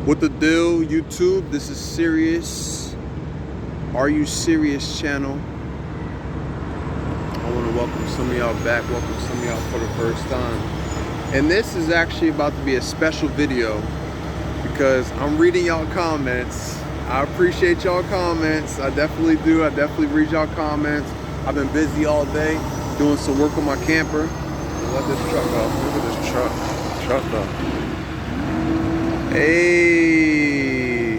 What the deal, YouTube? This is Serious. Are You Serious channel? I want to welcome some of y'all back, welcome some of y'all for the first time. And this is actually about to be a special video because I'm reading y'all comments. I appreciate y'all comments. I definitely do. I definitely read y'all comments. I've been busy all day doing some work on my camper. Let this truck go. Look at this truck though. Hey,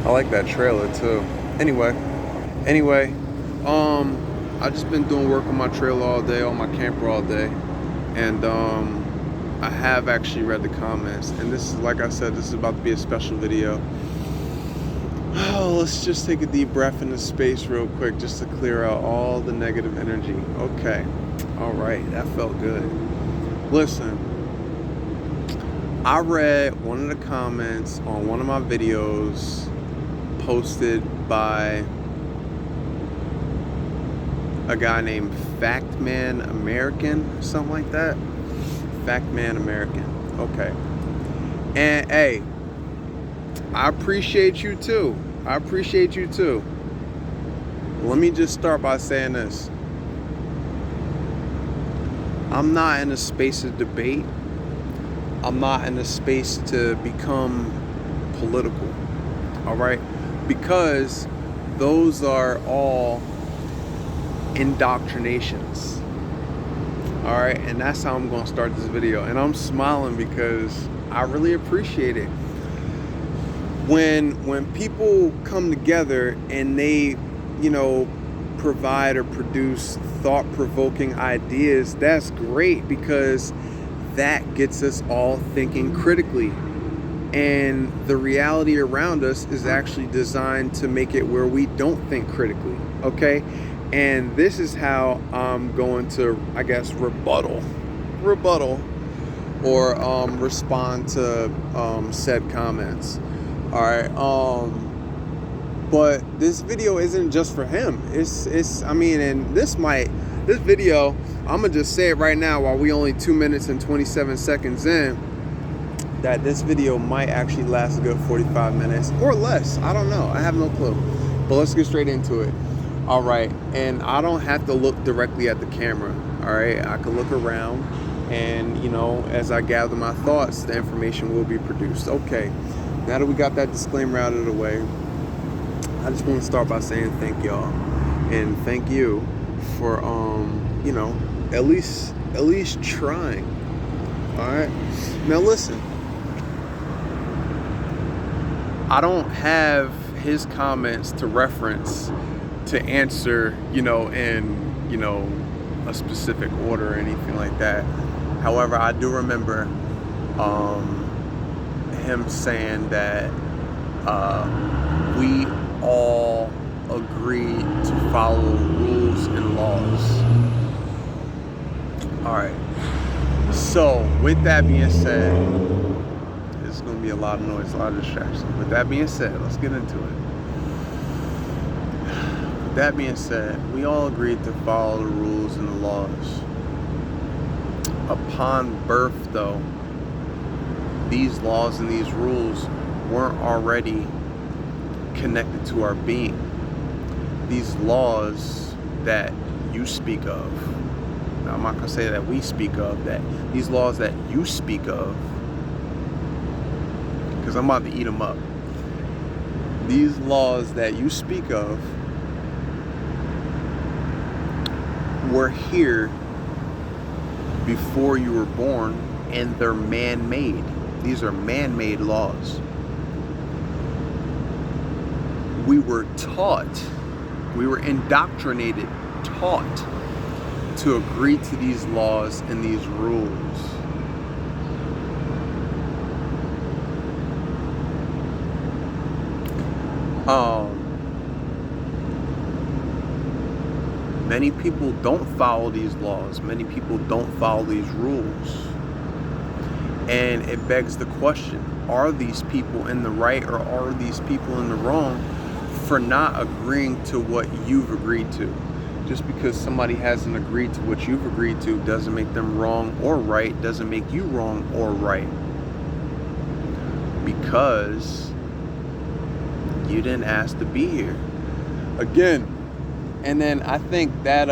I like that trailer too. Anyway, I just been doing work on my trailer all day, on my camper all day, and I have actually read the comments. And this is, like I said, this is about to be a special video. Oh, let's just take a deep breath into space real quick, just to clear out all the negative energy. Okay, all right, that felt good. Listen. I read one of the comments on one of my videos posted by a guy named Factman American, something like that. Factman American. Okay. And hey, I appreciate you too. I appreciate you too. Let me just start by saying this. I'm not in a space of debate. I'm not in a space to become political, all right? Because those are all indoctrinations, all right? And that's how I'm gonna start this video. And I'm smiling because I really appreciate it. When people come together and they, provide or produce thought-provoking ideas, that's great because that gets us all thinking critically. And the reality around us is actually designed to make it where we don't think critically, okay? And this is how I'm going to, I guess, rebuttal or respond to said comments. All right. But this video isn't just for him. And this video, I'm gonna just say it right now while we only 2 minutes and 27 seconds in, that this video might actually last a good 45 minutes or less. I don't know. I have no clue. But let's get straight into it. All right. And I don't have to look directly at the camera. All right. I can look around and, as I gather my thoughts, the information will be produced. Okay. Now that we got that disclaimer out of the way, I just want to start by saying thank y'all. And thank you for, at least trying. All right. Now listen, I don't have his comments to reference to answer, in, a specific order or anything like that. However, I do remember him saying that we all agree to follow rules and laws. All right. So with that being said, there's going to be a lot of noise, a lot of distraction. With that being said, let's get into it. With that being said, we all agreed to follow the rules and the laws. Upon birth, though, these laws and these rules weren't already connected to our being. These laws that you speak of, now I'm not going to say that we speak of, that these laws that you speak of, because I'm about to eat them up. These laws that you speak of were here before you were born, and they're man-made. These are man-made laws. We were taught, we were indoctrinated, taught to agree to these laws and these rules. Many people don't follow these laws. Many people don't follow these rules. And it begs the question, are these people in the right or are these people in the wrong for not agreeing to what you've agreed to? Just because somebody hasn't agreed to what you've agreed to doesn't make them wrong or right, doesn't make you wrong or right. because you didn't ask to be here. Again, and then I think that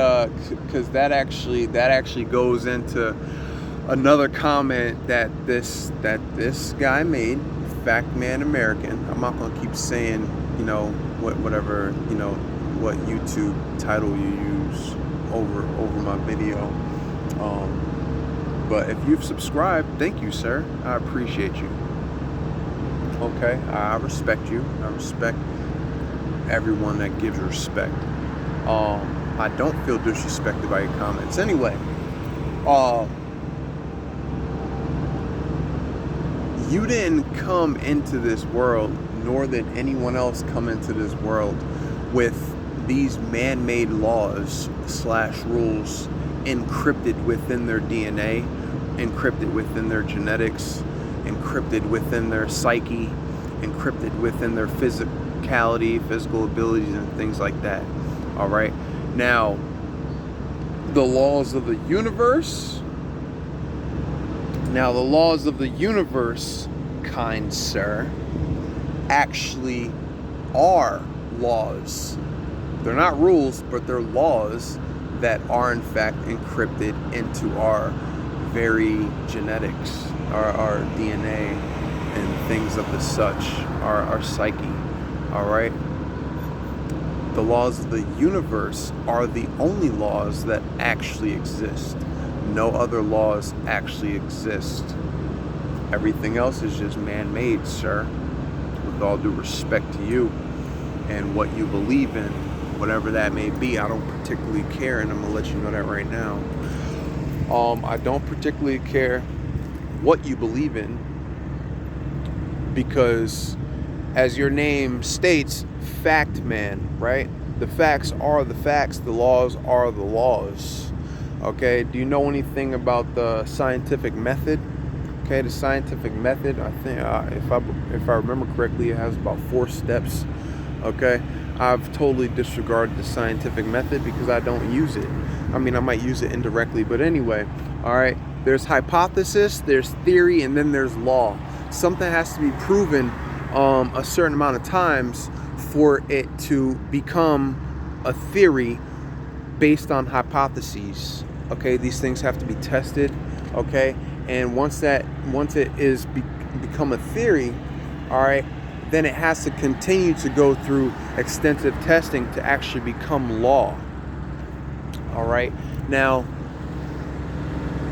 because that actually goes into another comment that this guy made, Fact Man American. I'm not gonna keep saying, you know, whatever, you know, what YouTube title you use over my video. But if you've subscribed, thank you, sir. I appreciate you. Okay, I respect you. I respect everyone that gives respect. I don't feel disrespected by your comments. Anyway, you didn't come into this world, nor did anyone else come into this world with these man-made laws / rules encrypted within their DNA, encrypted within their genetics, encrypted within their psyche, encrypted within their physicality, physical abilities, and things like that. All right. Now, the laws of the universe. Now, the laws of the universe, kind sir, actually are laws. They're not rules, but they're laws that are in fact encrypted into our very genetics, our DNA, and things of the such, our psyche. All right. The laws of the universe are the only laws that actually exist. No other laws actually exist. Everything else is just man-made, sir. With all due respect to you and what you believe in, whatever that may be, I don't particularly care, and I'm gonna let you know that right now. I don't particularly care what you believe in, because as your name states, Fact Man, right? The facts are the facts, the laws are the laws. Okay, do you know anything about the scientific method? Okay, the scientific method, I think, if I remember correctly, it has about 4 steps. Okay, I've totally disregarded the scientific method because I don't use it. I mean, I might use it indirectly, but anyway, all right, there's hypothesis, there's theory, and then there's law. Something has to be proven a certain amount of times for it to become a theory based on hypotheses. Okay, these things have to be tested. Okay, and once it is become a theory, all right, then it has to continue to go through extensive testing to actually become law. All right, now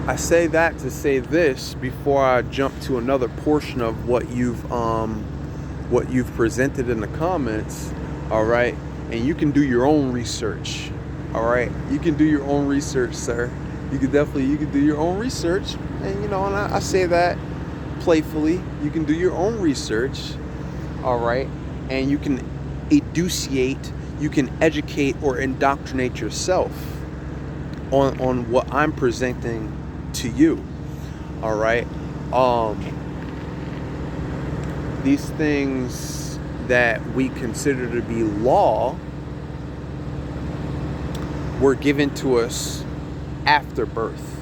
I say that to say this before I jump to another portion of what you've presented in the comments. All right, and you can do your own research. All right, you can do your own research, sir. You can do your own research, and and I say that playfully. You can do your own research, all right, and you can educate, you can educate or indoctrinate yourself on what I'm presenting to you. All right, these things that we consider to be law were given to us after birth.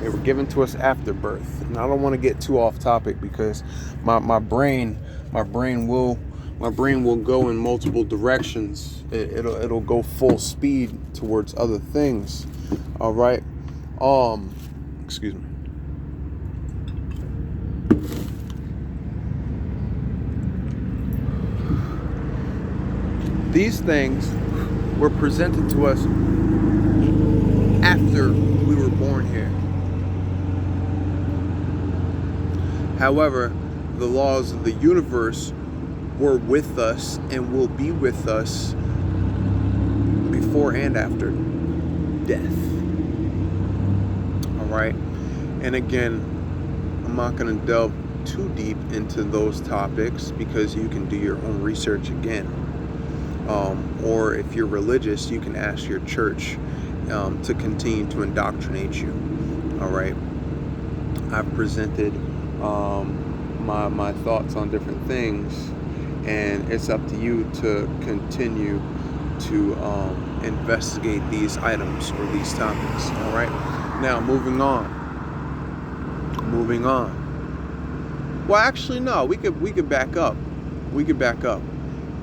They were given to us after birth. And I don't want to get too off topic because my brain will go in multiple directions. It'll go full speed towards other things. All right. Excuse me. These things were presented to us after we were born here. However, the laws of the universe were with us and will be with us before and after death. All right. And again, I'm not going to delve too deep into those topics because you can do your own research again. Or if you're religious, you can ask your church to continue to indoctrinate you. All right. I've presented my thoughts on different things, and it's up to you to continue to investigate these items or these topics. All right. Now, moving on. Well, actually, no. We could back up. We could back up.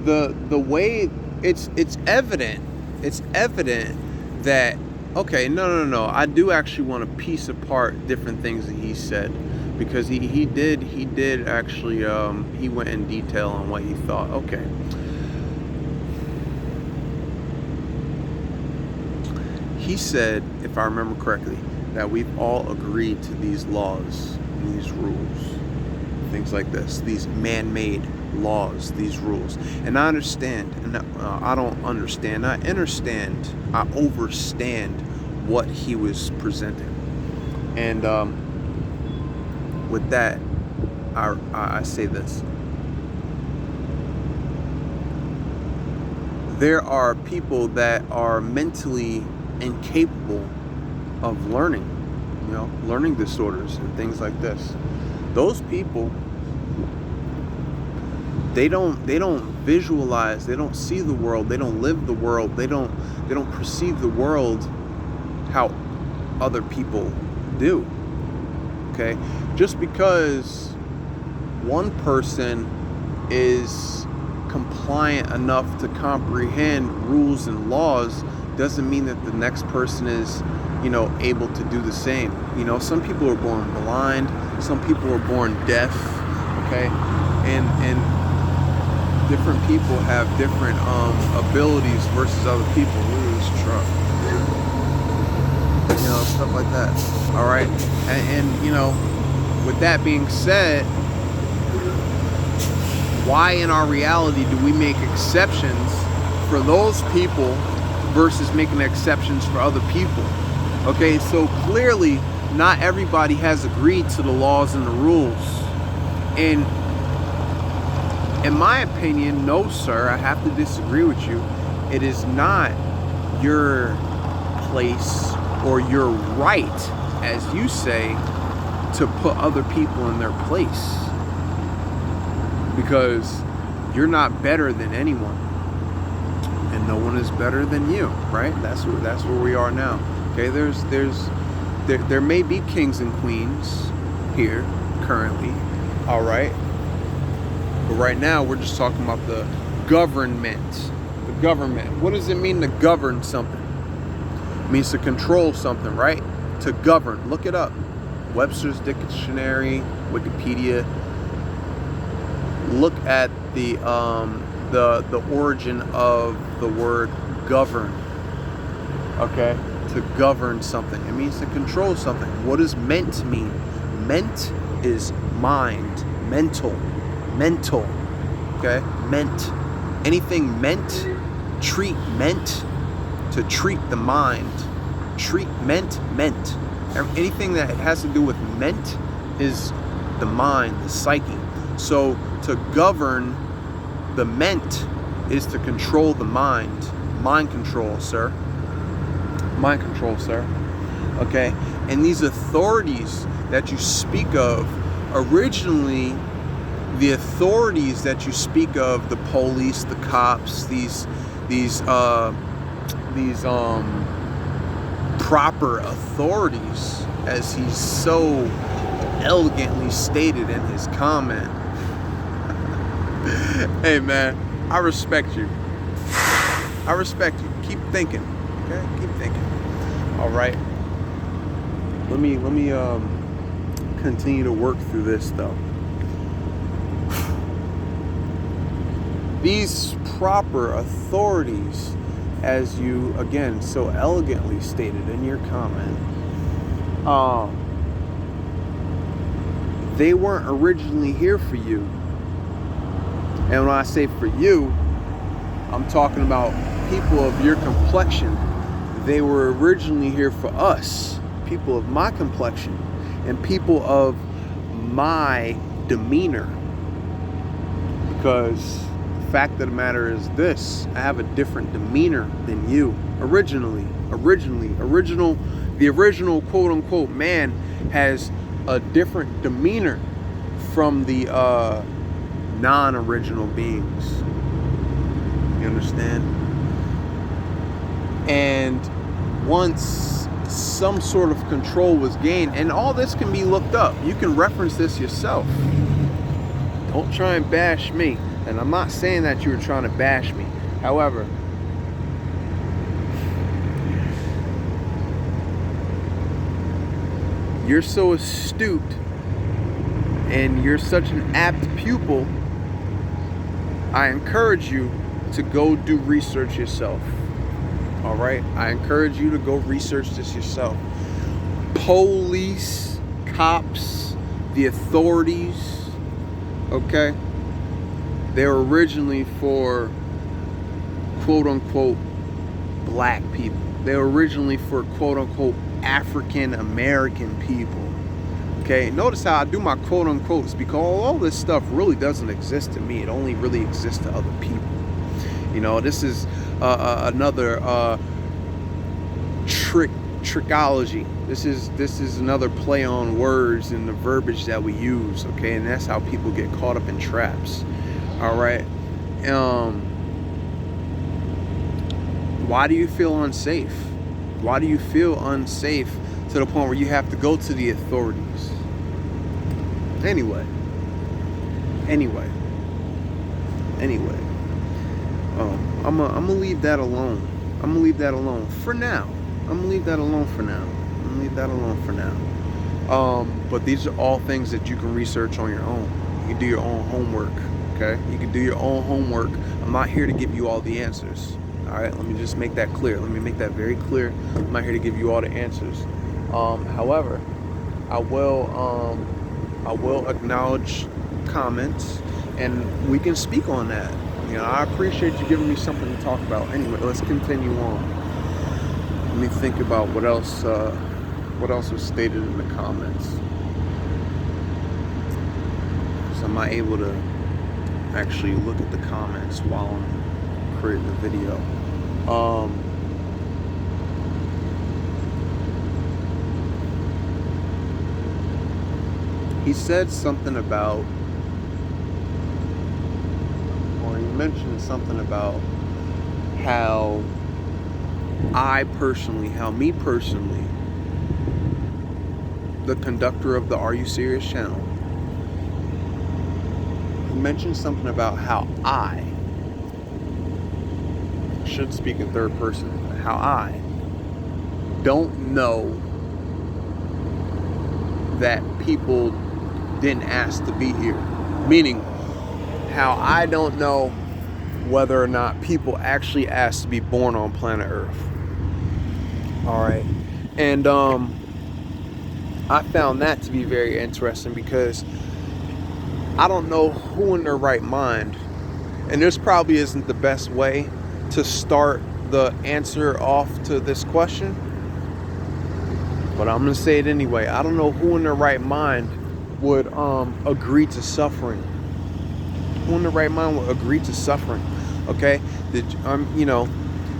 The way it's evident. It's evident that okay. No. I do actually want to piece apart different things that he said, because he did actually he went in detail on what he thought. Okay. He said, if I remember correctly, that we've all agreed to these laws and these rules, things like this, these man-made laws, these rules. And I understand, and I don't understand, I understand, I overstand what he was presenting. And with that, I say this. There are people that are mentally incapable of learning, learning disorders and things like this. Those people, they don't visualize, they don't see the world, they don't live the world, they don't perceive the world how other people do. Okay? Just because one person is compliant enough to comprehend rules and laws doesn't mean that the next person is, able to do the same. Some people are born blind, some people are born deaf, okay? And different people have different abilities versus other people. Look at this truck. Stuff like that. All right? And with that being said, why in our reality do we make exceptions for those people versus making exceptions for other people? Okay, so clearly not everybody has agreed to the laws and the rules. And in my opinion, no, sir, I have to disagree with you. It is not your place or your right, as you say, to put other people in their place, because you're not better than anyone, and no one is better than you, right? That's where we are now. Okay, there may be kings and queens here currently, all right, but right now we're just talking about the government. The government. What does it mean to govern something? It means to control something, right? To govern. Look it up. Webster's Dictionary, Wikipedia. Look at the origin of the word govern. Okay? To govern something. It means to control something. What does meant mean? Meant is mind. Mental. Okay? Meant. Anything meant. Treat meant. To treat the mind. Treat meant. Anything that has to do with meant is the mind, the psyche. So to govern the meant is to control the mind. Mind control, sir. Mind control, sir. Okay? And these authorities that you speak of, originally, the authorities that you speak of, the police, the cops, these proper authorities, as he's so elegantly stated in his comment. Hey man, I respect you. I respect you. Keep thinking. Okay? Keep thinking. All right. Let me continue to work through this though. These proper authorities, as you again so elegantly stated in your comment, they weren't originally here for you. And when I say for you, I'm talking about people of your complexion. They were originally here for us, people of my complexion, and people of my demeanor. Because the fact of the matter is this: I have a different demeanor than you. The original quote unquote man has a different demeanor from the non-original beings. You understand? And once some sort of control was gained, and all this can be looked up, you can reference this yourself. Don't try and bash me. And I'm not saying that you were trying to bash me. However, you're so astute and you're such an apt pupil. I encourage you to go do research yourself. All right? I encourage you to go research this yourself. Police, cops, the authorities, okay? They're originally for quote unquote black people. They're originally for quote unquote African American people. Okay, notice how I do my quote unquotes, because all this stuff really doesn't exist to me. It only really exists to other people. You know, this is another trickology. This is another play on words and the verbiage that we use. Okay, and that's how people get caught up in traps. All right. Why do you feel unsafe? Why do you feel unsafe to the point where you have to go to the authorities? Anyway, I'm gonna leave that alone. I'm gonna leave that alone for now. But these are all things that you can research on your own. You can do your own homework. Okay, you can do your own homework. I'm not here to give you all the answers. All right, let me just make that clear. Let me make that very clear. I'm not here to give you all the answers. However, I will acknowledge comments, and we can speak on that. You know, I appreciate you giving me something to talk about. Anyway, let's continue on. Let me think about what else was stated in the comments. So I'm not able to actually look at the comments while I'm creating the video. He said something about, or he mentioned something about how me personally, the conductor of the Are You Serious channel, he mentioned something about how I should speak in third person, how I don't know that people didn't ask to be here. Meaning, how I don't know whether or not people actually asked to be born on planet Earth. All right. And I found that to be very interesting, because I don't know who in their right mind, and this probably isn't the best way to start the answer off to this question, but I'm gonna say it anyway. I don't know who in their right mind would agree to suffering. Who in their right mind would agree to suffering? Okay, you know,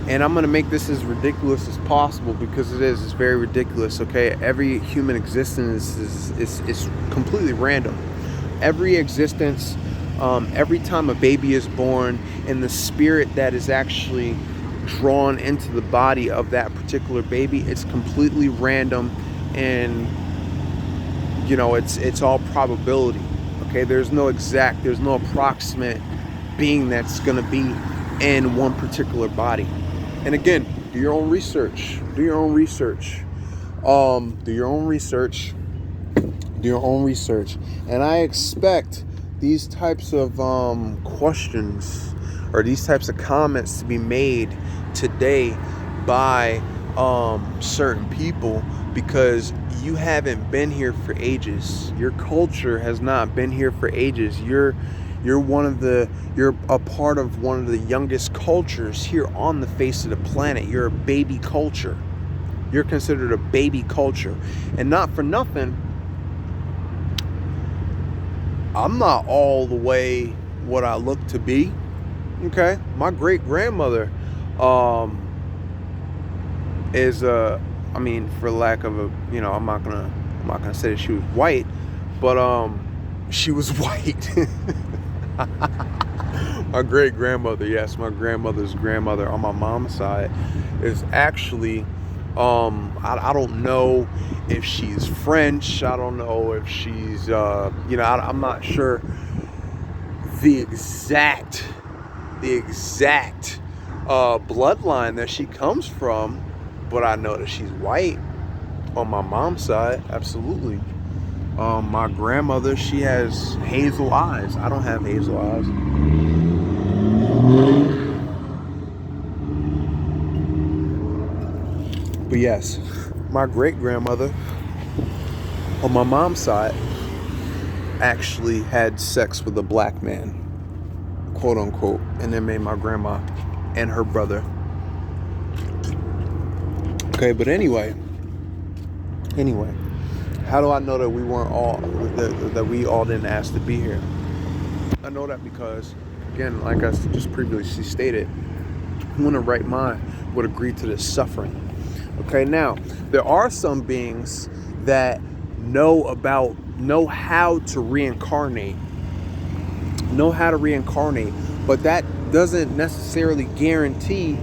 and I'm gonna make this as ridiculous as possible, because it's very ridiculous. Okay, every human existence is completely random. Every existence, every time a baby is born, and the spirit that is actually drawn into the body of that particular baby, it's completely random, and you know, it's all probability. Okay, there's no approximate being that's gonna be in one particular body. And again, do your own research. And I expect these types of questions or these types of comments to be made today by certain people, because you haven't been here for ages. Your culture has not been here for ages. You're a part of one of the youngest cultures here on the face of the planet. You're a baby culture. You're considered a baby culture. And not for nothing, I'm not all the way what I look to be. Okay? My great grandmother is I mean, for lack of a, you know, I'm not gonna say that she was white, but she was white. My great grandmother, yes, my grandmother's grandmother on my mom's side is actually I don't know if she's French. I don't know if she's you know, I'm not sure the exact bloodline that she comes from, but I know that she's white on my mom's side. Absolutely. My grandmother, she has hazel eyes. I don't have hazel eyes. But yes, my great grandmother on my mom's side actually had sex with a black man, quote unquote, and then made my grandma and her brother. Okay, but anyway, how do I know that we weren't all that we all didn't ask to be here? I know that because, again, like I just previously stated, who in the right mind would agree to this suffering? Okay, now there are some beings that know how to reincarnate, but that doesn't necessarily guarantee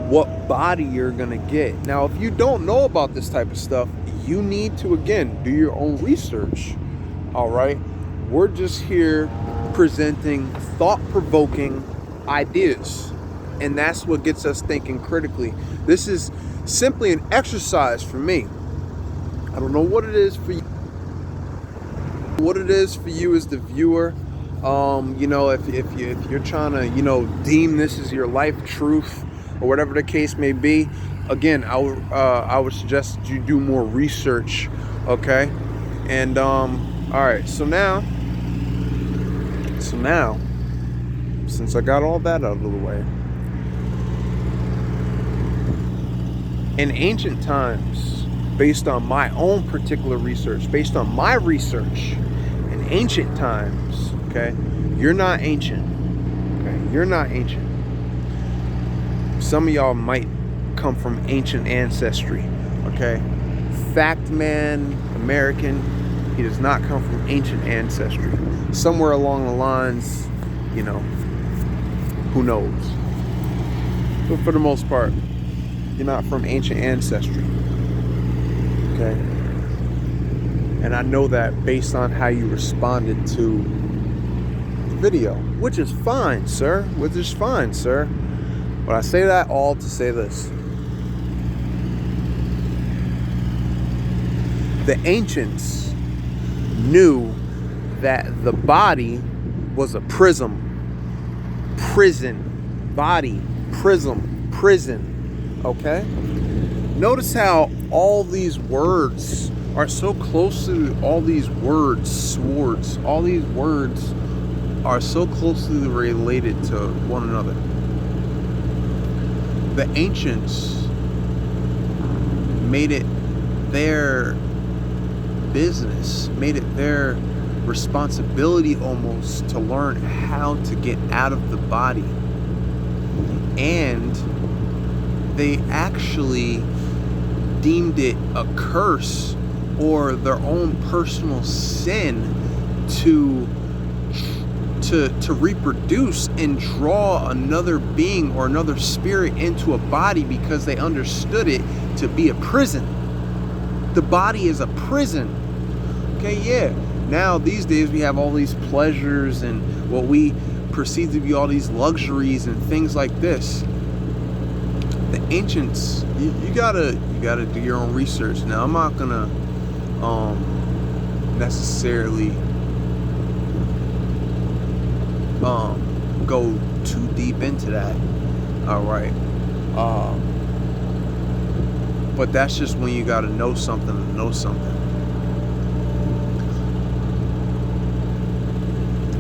what body you're gonna get. Now, if you don't know about this type of stuff, you need to, again, do your own research. All right, we're just here presenting thought-provoking ideas, and that's what gets us thinking critically. This is simply an exercise for me. I don't know what it is for you. What it is for you as the viewer. If you're trying to, deem this as your life truth or whatever the case may be, again, I would suggest you do more research. Okay, and all right. So now, since I got all that out of the way, in ancient times, based on my own particular research, in ancient times, okay, you're not ancient. Okay, you're not ancient. Some of y'all might come from ancient ancestry. Okay, fact man, American, he does not come from ancient ancestry. Somewhere along the lines, who knows? But for the most part, you're not from ancient ancestry. Okay? And I know that based on how you responded to the video, which is fine, sir. But I say that all to say this. The ancients knew that the body was a prison. Okay? Notice how all these words are so closely, all these words are so closely related to one another. The ancients made it their business, made it their responsibility almost to learn how to get out of the body. And they actually deemed it a curse or their own personal sin to reproduce and draw another being or another spirit into a body, because they understood it to be a prison. The body is a prison. Okay, yeah. Now these days we have all these pleasures and what we perceive to be all these luxuries and things like this. The ancients, you gotta do your own research. Now I'm not gonna necessarily go too deep into that. All right, but that's just when you gotta know something to know something.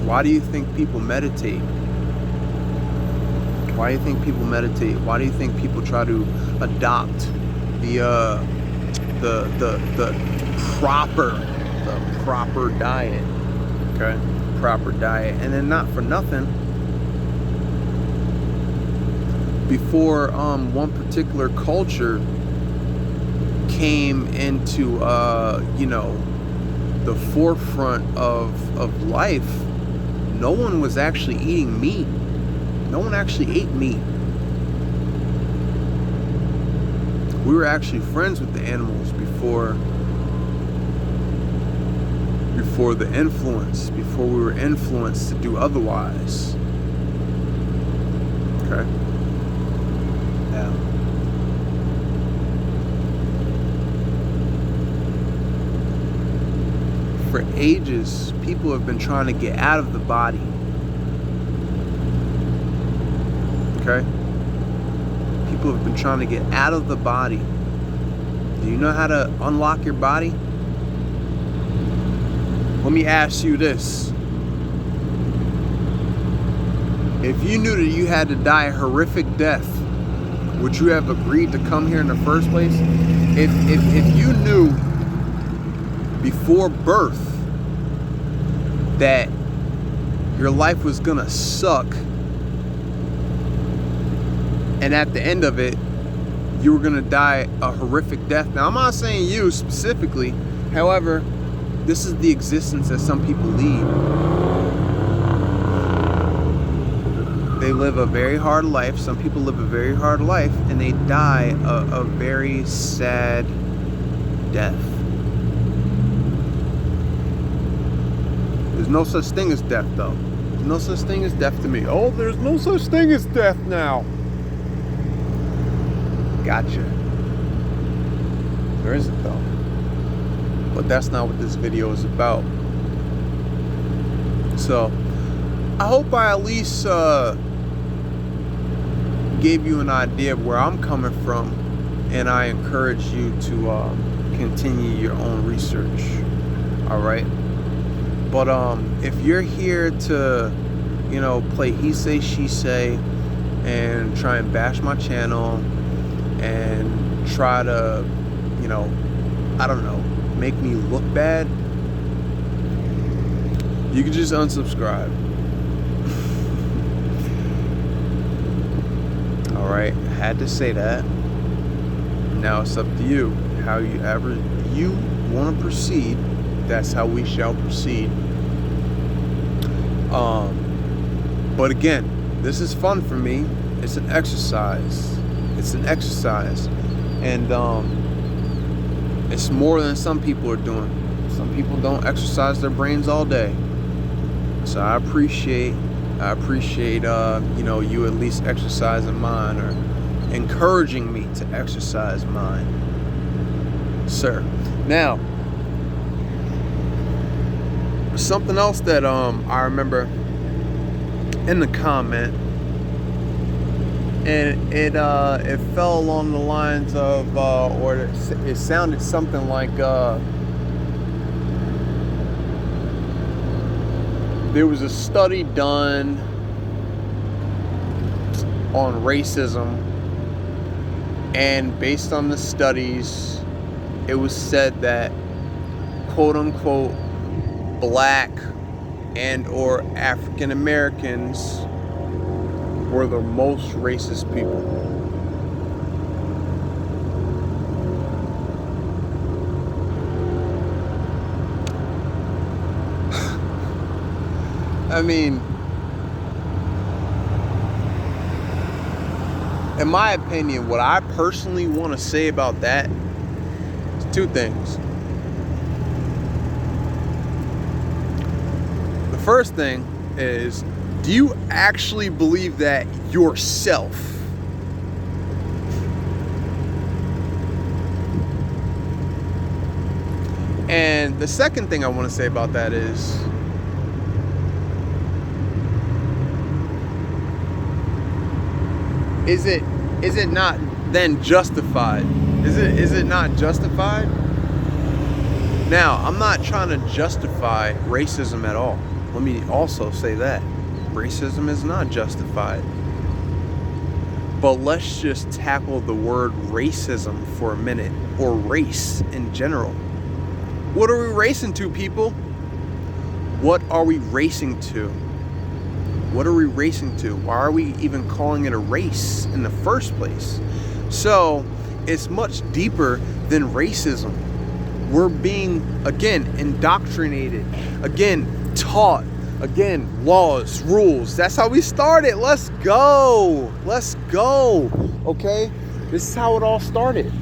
Why do you think people meditate? Why do you think people meditate? Why do you think people try to adopt the proper diet? Okay, proper diet, and then not for nothing. Before one particular culture came into the forefront of life, no one was actually eating meat. No one actually ate meat. We were actually friends with the animals before before the influence, before we were influenced to do otherwise. Okay? Yeah. For ages, people have been trying to get out of the body. Okay? People have been trying to get out of the body. Do you know how to unlock your body? Let me ask you this. If you knew that you had to die a horrific death, would you have agreed to come here in the first place? If you knew before birth that your life was gonna suck, and at the end of it, you were gonna die a horrific death. Now, I'm not saying you specifically. However, this is the existence that some people lead. They live a very hard life. Some people live a very hard life, and they die a very sad death. There's no such thing as death, though. There's no such thing as death to me. Oh, there's no such thing as death now. Gotcha. There isn't, though. But that's not what this video is about. So, I hope I at least gave you an idea of where I'm coming from, and I encourage you to continue your own research. All right. But if you're here to, you know, play he say, she say, and try and bash my channel, and try to, you know, I don't know, make me look bad, you can just unsubscribe. Alright, had to say that. Now it's up to you. How you ever you want to proceed, that's how we shall proceed. But again, this is fun for me. It's an exercise. It's an exercise. And it's more than some people are doing. Some people don't exercise their brains all day. So I appreciate you know, you at least exercising mine, or encouraging me to exercise mine, sir. Now, something else that I remember in the comment, and it fell along the lines of or it sounded something like there was a study done on racism, and based on the studies, it was said that quote unquote black and or African Americans were the most racist people. I mean, in my opinion, what I personally want to say about that is two things. The first thing is, do you actually believe that yourself? And the second thing I want to say about that is, is it not then justified? Is it not justified? Now, I'm not trying to justify racism at all. Let me also say that racism is not justified. But let's just tackle the word racism for a minute, or race in general. What are we racing to, people? What are we racing to? What are we racing to? Why are we even calling it a race in the first place? So, it's much deeper than racism. We're being, again, indoctrinated, again, taught, again, laws, rules. That's how we started. Let's go. Let's go. Okay? This is how it all started.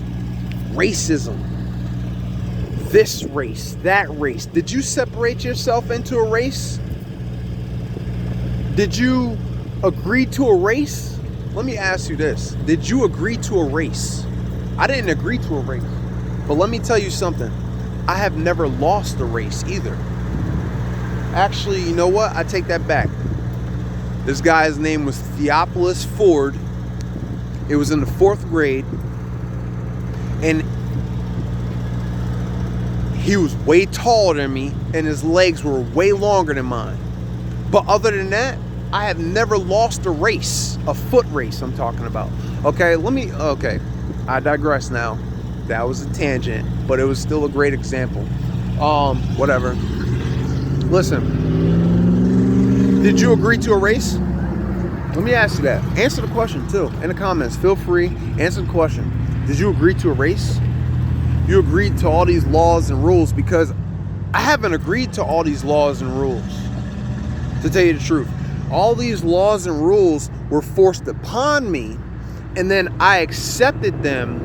Racism. this race, that race. Did you separate yourself into a race? Did you agree to a race? Let me ask you this. Did you agree to a race? I didn't agree to a race. But let me tell you something. I have never lost a race either. Actually, you know what? I take that back. This guy's name was Theophilus Ford. It was in the 4th grade. And he was way taller than me, and his legs were way longer than mine. But other than that, I have never lost a race, a foot race I'm talking about. Okay, I digress now. That was a tangent, but it was still a great example. Whatever. Listen, did you agree to a race? Let me ask you that. Answer the question too in the comments. Feel free, answer the question. Did you agree to a race? You agreed to all these laws and rules, because I haven't agreed to all these laws and rules. To tell you the truth, all these laws and rules were forced upon me, and then I accepted them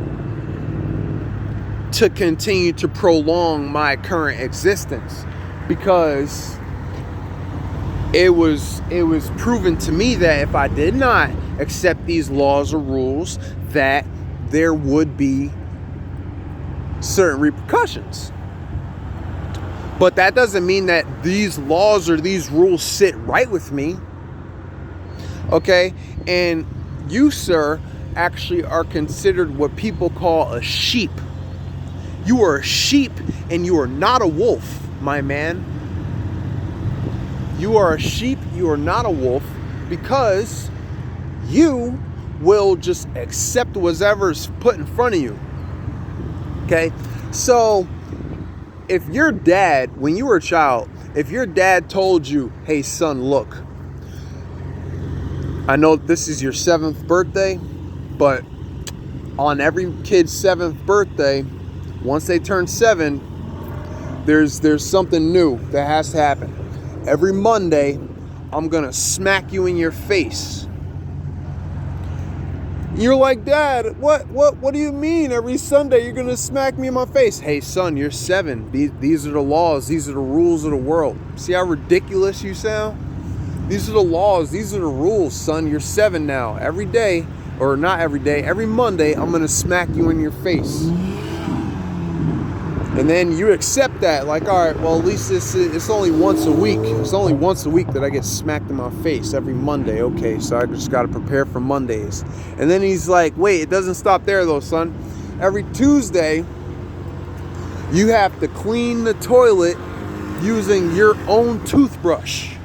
to continue to prolong my current existence, because it was proven to me that if I did not accept these laws or rules, that there would be certain repercussions. But that doesn't mean that these laws or these rules sit right with me. Okay? And you, sir, actually are considered what people call a sheep. You are a sheep and you are not a wolf, my man. You are a sheep, you are not a wolf, because you will just accept whatever's put in front of you. Okay? So, if your dad, when you were a child, if your dad told you, hey son, look, I know this is your 7th birthday, but on every kid's 7th birthday, once they turn 7, there's something new that has to happen. Every Monday, I'm gonna smack you in your face. You're like, Dad, what do you mean? Every Sunday you're gonna smack me in my face? Hey son, you're 7. These are the laws, these are the rules of the world. See how ridiculous you sound? These are the laws, these are the rules, son. You're 7 now. Every day, or not every day, every Monday, I'm gonna smack you in your face. And then you accept that, like, all right, well, at least it's only once a week. It's only once a week that I get smacked in my face, every Monday. Okay, so I just got to prepare for Mondays. And then he's like, wait, it doesn't stop there, though, son. Every Tuesday, you have to clean the toilet using your own toothbrush.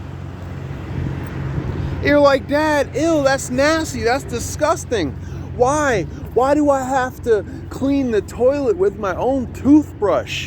You're like, Dad, ew, that's nasty. That's disgusting. Why? Why do I have to clean the toilet with my own toothbrush?